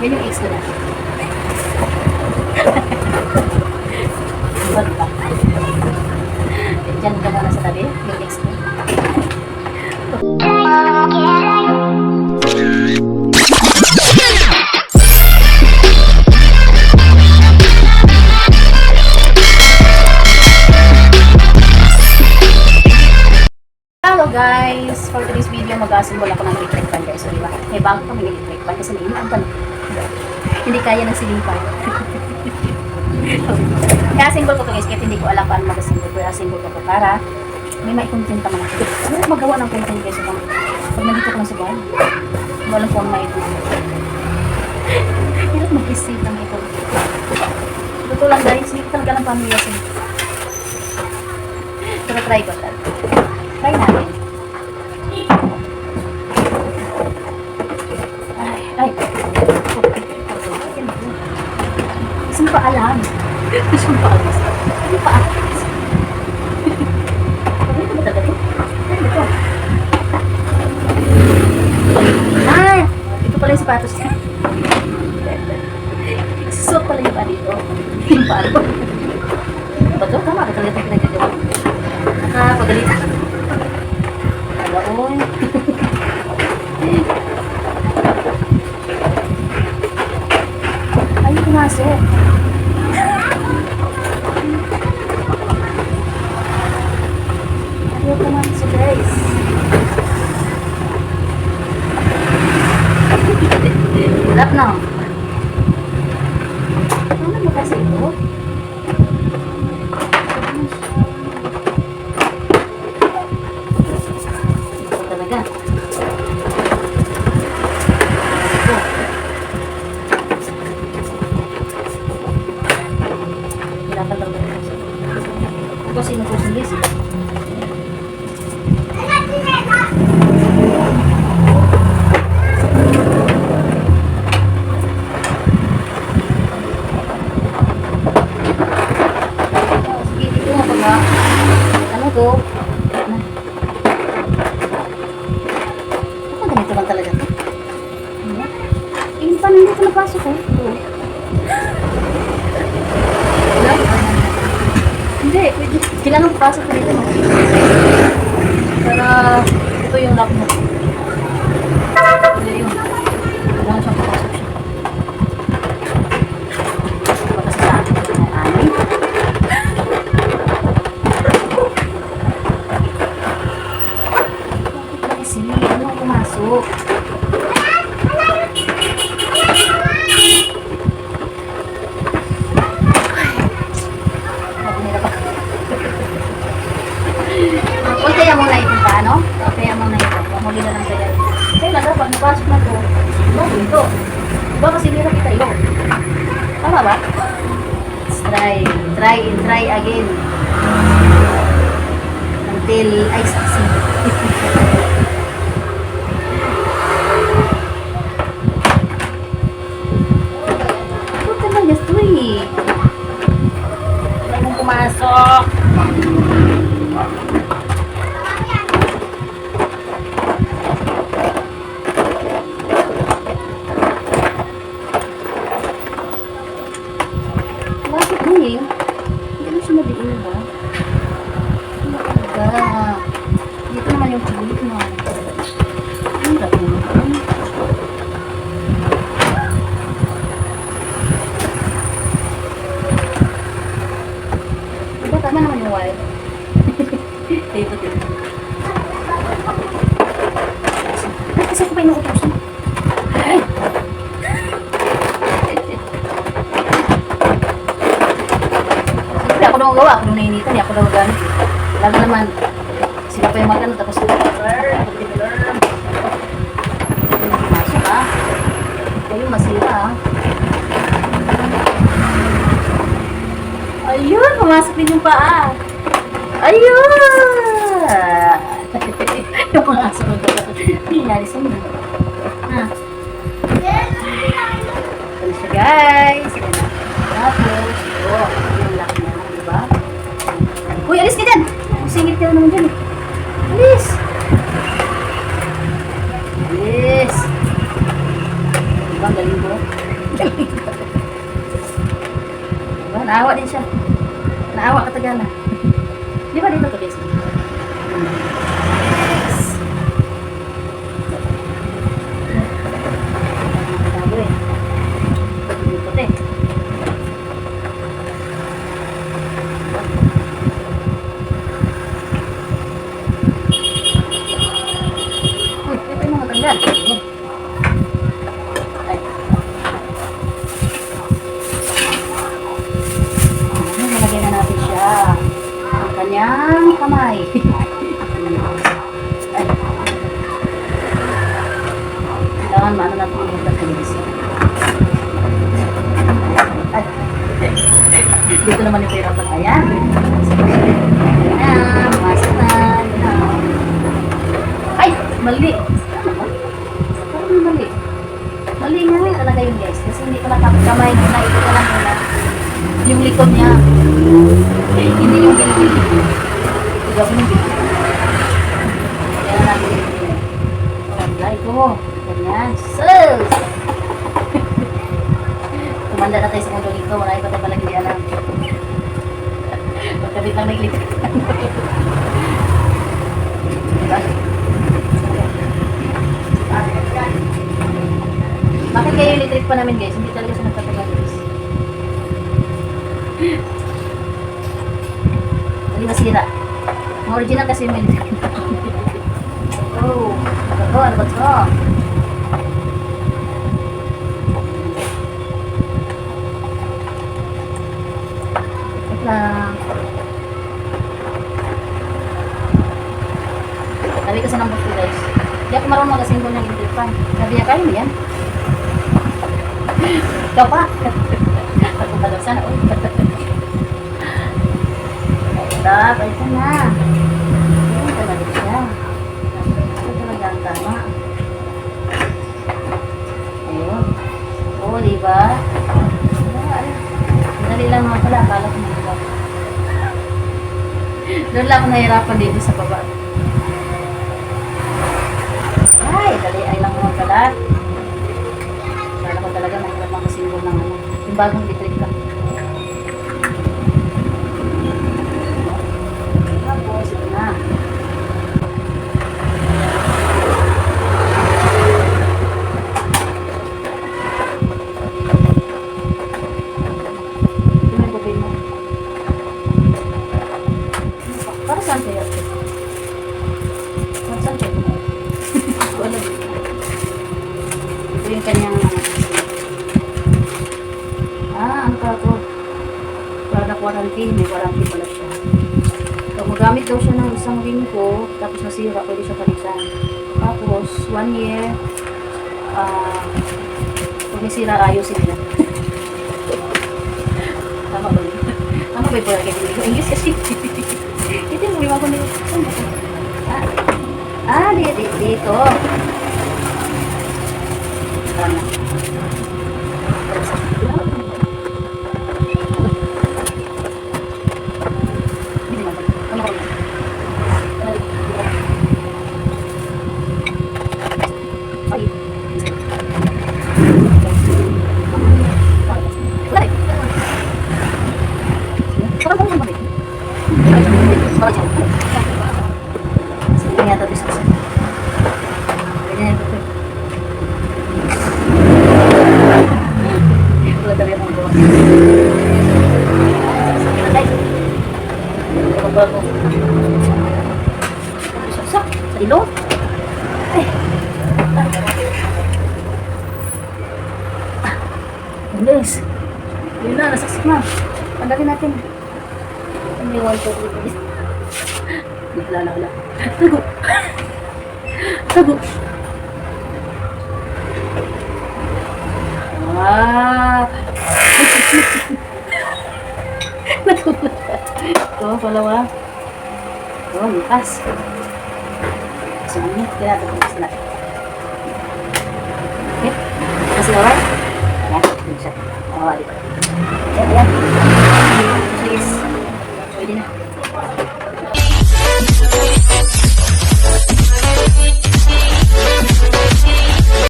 Yan yung ex ko na. Ba't ba? Diyan ka muna sa tabi, yung ex ko. Hello guys! For today's video, mag-assemble ako ng electric fan guys. So, diba? May bago kami electric fan kasi naiiwan pa na. Hindi kaya ng ceiling fan. Kaya-assemble ko to guys, kahit hindi ko alam paano mag-assemble. Kaya assemble ko to para may mai-content naman ako. Ano magawa ng content guys? Pag nandito ko lang sa bahay, walang po ang mai-content. Hirap mag-isip ng ito. Ito lang guys, hindi ko talaga ng pamilya. Pero try ko talaga. Try natin. Ay. Isang paalam. Isang paalam. Isang paalam. Pagkita ba talaga ito? Ano ito? Ah! Ito pala yung sapatos niya. Susot pala yung paa dito. Yung paa ko. Bago, tama ka talaga ito pinagagawa. Nakapagalitan. Oy. Ay, pumasok. Ayaw pumasok, guys. Hirap na. Ano mo kasi ito? Kasi nakusulis eh. Sige, dito nga pag ano to? Ako ganito lang talaga to. Yung paano dito napasok ko? Hindi, pwede. Kailangan papasok ko dito. Para ito yung lock mo. Hindi yun. Kailangan siyang papasok siya. Patas sa akin ito ng ani. Bakit ba kasi? Ano ang pumasok? Kaya muna ito pa, no? Kaya muna ito. Pamuli na lang kaya. Kaya lang, pag napasok na ito, ito. Diba kasi nila kita ito? Tama ba? Let's try. Try and try again. Until I succeed. Ito talaga ito eh. Wala mong pumasok. Hindi mo siya madiin ba? Ano talaga? Dito naman yung kulit mo. Ang gagawin mo. Diba tama naman yung wire? Ito din. Kasi ako pa inuutosan. Ay! Ako daw gawa, ako daw nainitan, ako daw ganit. Lalo naman, sila pa yung magano, tapos ako masok ha. Kayo masira ha. Ayun, pumasok din yung paa. Ayun! Yung pumasok ko. Nangyari sa mga. Ha? Ito siya guys. Tapos, yung lock na. Diba? Uy, alis ka dyan! Singit ka naman dyan eh. Alis! Alis! Diba, galing ko? Diba? Naawa din siya. Naawa ka Tagala. Di ba dito to guys? Nalagyan na natin siya ang kanyang kamay. Ay. Kailangan maano natin yung butas ng isa. Ay. Dito naman yung pera pa kaya. Ayan, masatan. Ay, mali. Parang mali. Mali nga talaga yun guys. Kasi hindi ko nakakamay na ito ka lang muna. Yung likod niya. Hindi yung gilid. Gawin yung gilid. Kaya natin yung gilid. Wala ito. Ganyan. Sus! Tumanda na tayo sa mundo nito. Wala iba tayo palang hindi alam. Pagkabit lang naglit. Diba? Bakit kayo electric pa namin guys? Hindi talaga siya nagtatagal guys. Hindi masira. Ang original kasi yung electric. Oh, ano ba ito? Wait lang. Sabi kasi ng boss ko guys. Hindi ako marunong mag-assemble ng electric fan. Sabi niya, kaya mo yan? Ikaw pa. Ako pa daw sana. Stop. Ay ka na. Ay talaga siya. Ito talaga ang tama. Ayun. Oo, diba? Dali lang naman pala. Akala ko nahirap. Doon lang ako nahirapan dito sa baba. Ay, dali ay lang naman pala. Kala ko talaga mahirap ang kasimbol ng ano. Yung bagong electric ka. Tapos, ito na. Ito na yung bubay mo. Para saan kaya ito? Para saan kaya ito? Wala. Ito yung kanyang ano ka ito? Product warranty. May warranty pala siya. So, magamit daw siya ng isang linggo, tapos nasira, pwede siya palitan. Tapos, 1 year, pag nasira, ayusin niya. Tama ba yun? Tama ba yun? Pwede ko English kasi. Ito yung iwan ko nila. Dito. Tama. Sa ilong. Bilis. Yun na, nasaksak na. Tanggalin natin. Hindi, 1, 2, 3, please. Wala. Tago. Tago. Ito, palawa. Ito, bukas. So, ini, kaya natin bukas na. Okay? Kasi, alright? Yan, dito siya. Dito.